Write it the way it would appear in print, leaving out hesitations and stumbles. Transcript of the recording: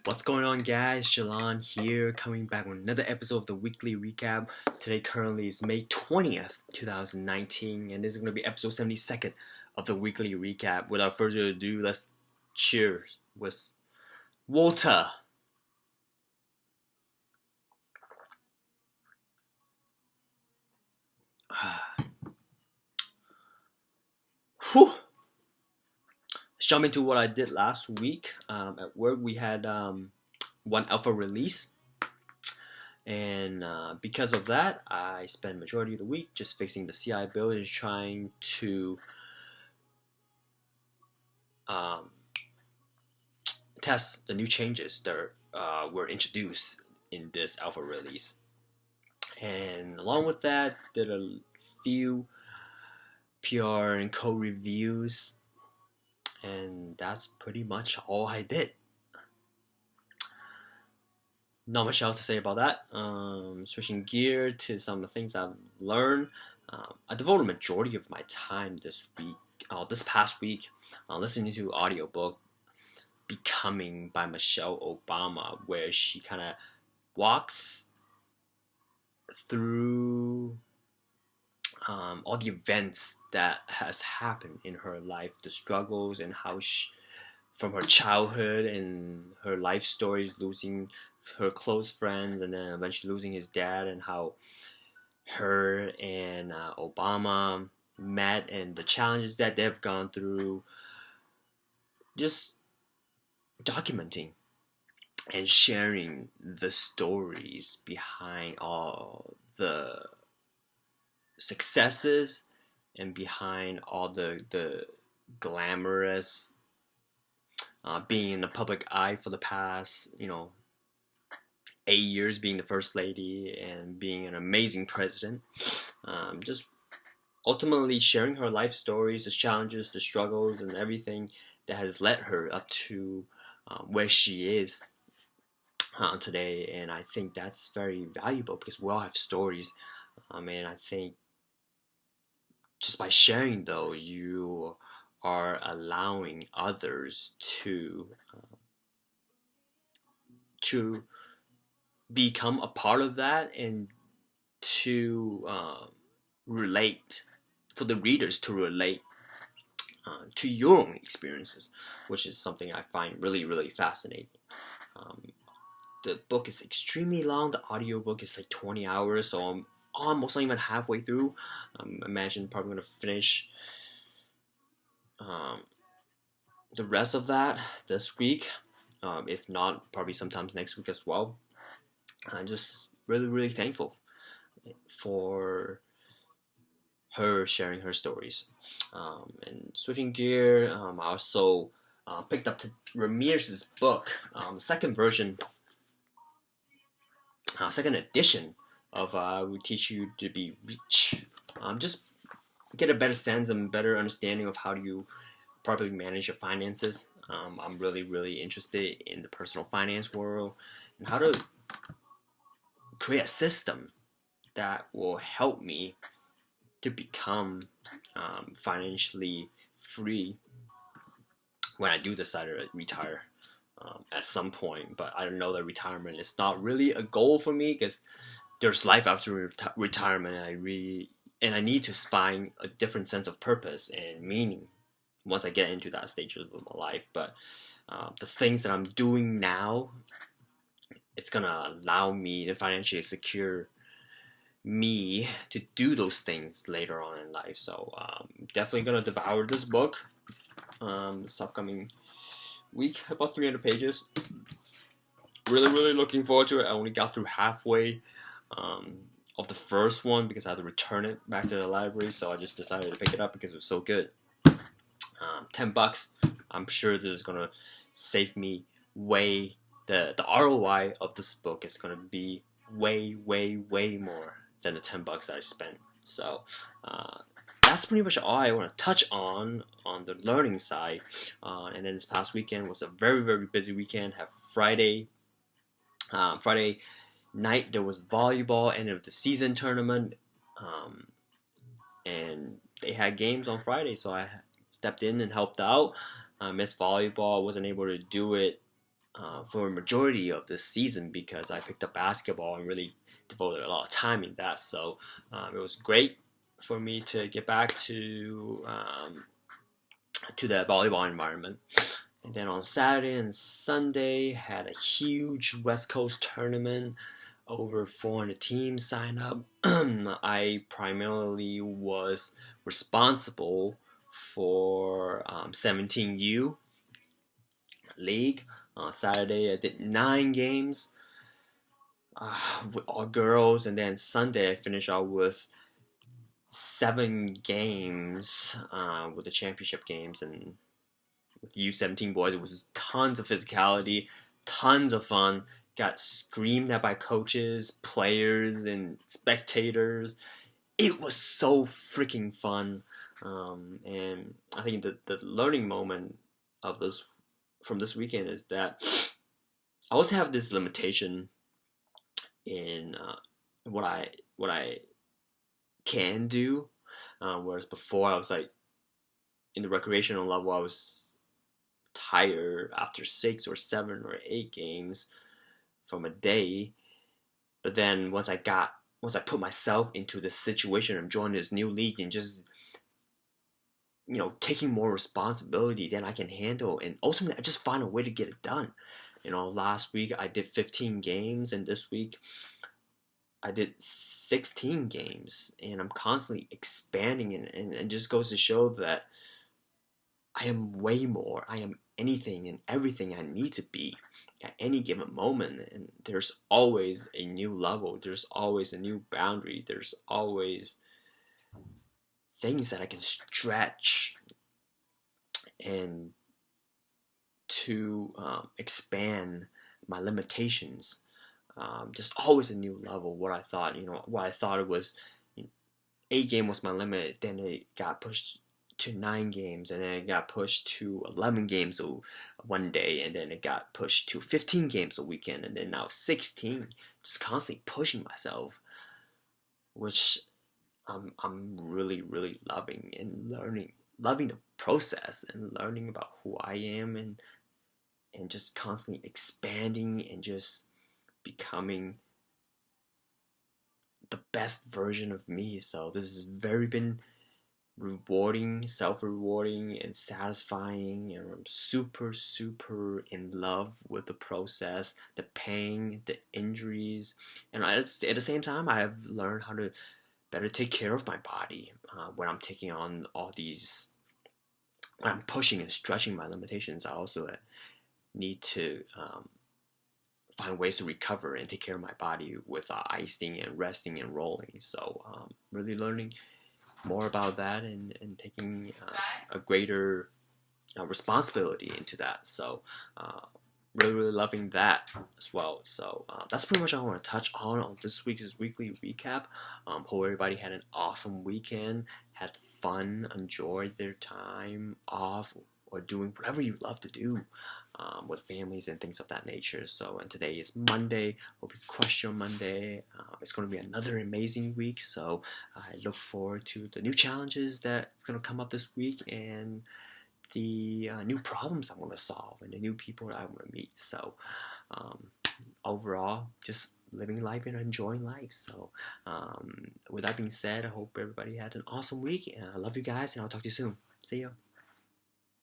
What's going on, guys? Jalan here, coming back with another episode of the weekly recap. Today, currently, is May 20th, 2019, and this is going to be episode 72nd of the weekly recap. Without further ado, let's cheers with Walter. Whew. Let's jump into what I did last week. At work, we had one alpha release. And because of that, I spent majority of the week just fixing the CI build and trying to test the new changes that were introduced in this alpha release. And along with that, did a few PR and code reviews, and that's pretty much all I did. Not much else to say about that. Switching gear to some of the things I've learned. I devoted a majority of my time this past week, listening to audiobook Becoming by Michelle Obama, where she kind of walks through all the events that has happened in her life, the struggles, and how she, from her childhood and her life stories, losing her close friends and then eventually losing his dad, and how her and Obama met and the challenges that they've gone through, just documenting and sharing the stories behind all the successes and behind all the glamorous being in the public eye for the past 8 years, being the first lady and being an amazing president. Just ultimately sharing her life stories, the challenges, the struggles, and everything that has led her up to where she is today. And I think that's very valuable because we all have stories. And I think just by sharing, though, you are allowing others to become a part of that, and to relate, for the readers to relate to your own experiences, which is something I find really, really fascinating. The book is extremely long. The audiobook is like 20 hours, so I'm almost not even halfway through. Imagine probably going to finish the rest of that this week. If not, probably sometimes next week as well. I'm just really, really thankful for her sharing her stories. And switching gear, I also picked up Ramirez's book, the second version, second edition of We Teach You to Be Rich. Just get a better sense and better understanding of how do you properly manage your finances. I'm really, really interested in the personal finance world and how to create a system that will help me to become financially free when I do decide to retire at some point. But I don't know that retirement is not really a goal for me, because there's life after retirement, and I need to find a different sense of purpose and meaning once I get into that stage of my life. But the things that I'm doing now, it's gonna allow me to financially secure me to do those things later on in life. So definitely gonna devour this book this upcoming week. About 300 pages. Really, really looking forward to it. I only got through halfway of the first one because I had to return it back to the library, so I just decided to pick it up because it was so good. $10. I'm sure this is gonna save me way. The ROI of this book is gonna be way, way, way more than the $10 I spent. So that's pretty much all I want to touch on the learning side. And then this past weekend was a very, very busy weekend. Have Friday night there was volleyball, end of the season tournament, and they had games on Friday, so I stepped in and helped out. I missed volleyball. I wasn't able to do it for a majority of this season because I picked up basketball and really devoted a lot of time in that. So it was great for me to get back to the volleyball environment. And then on Saturday and Sunday, had a huge West Coast tournament. Over 400 teams signed up. I primarily was responsible for 17U league. Saturday I did 9 games with all girls, and then Sunday I finished out with 7 games with the championship games, and with U17 boys it was tons of physicality, tons of fun. Got screamed at by coaches, players, and spectators. It was so freaking fun, and I think the learning moment of this from this weekend is that I always have this limitation in what I can do, whereas before I was like in the recreational level I was tired after 6 or 7 or 8 games from a day, but then once I put myself into this situation of joining this new league and just taking more responsibility than I can handle, and ultimately I just find a way to get it done. Last week I did 15 games, and this week I did 16 games, and I'm constantly expanding, and it just goes to show that I am way more. I am anything and everything I need to be at any given moment, and there's always a new level, there's always a new boundary, there's always things that I can stretch and to expand my limitations. Just always a new level. What I thought it was, 8 game was my limit, then it got pushed to 9 games, and then it got pushed to 11 games one day, and then it got pushed to 15 games a weekend, and then now 16. Just constantly pushing myself, which I'm really really loving and loving the process and learning about who I am, and just constantly expanding and just becoming the best version of me. So this has very been rewarding, self-rewarding, and satisfying, and I'm super super in love with the process, the pain, the injuries, and at the same time I have learned how to better take care of my body when I'm taking on all these, when I'm pushing and stretching my limitations. I also need to find ways to recover and take care of my body with icing and resting and rolling. So really learning more about that, and taking a greater responsibility into that. So really really loving that as well. So that's pretty much all I want to touch on this week's weekly recap. Hope everybody had an awesome weekend, had fun, enjoyed their time off, or doing whatever you love to do with families and things of that nature. So, and today is Monday. Hope you crush your Monday. It's going to be another amazing week. So I look forward to the new challenges that's going to come up this week, and the new problems I'm going to solve, and the new people that I'm going to meet. So overall, just living life and enjoying life. So with that being said, I hope everybody had an awesome week, and I love you guys, and I'll talk to you soon. See ya.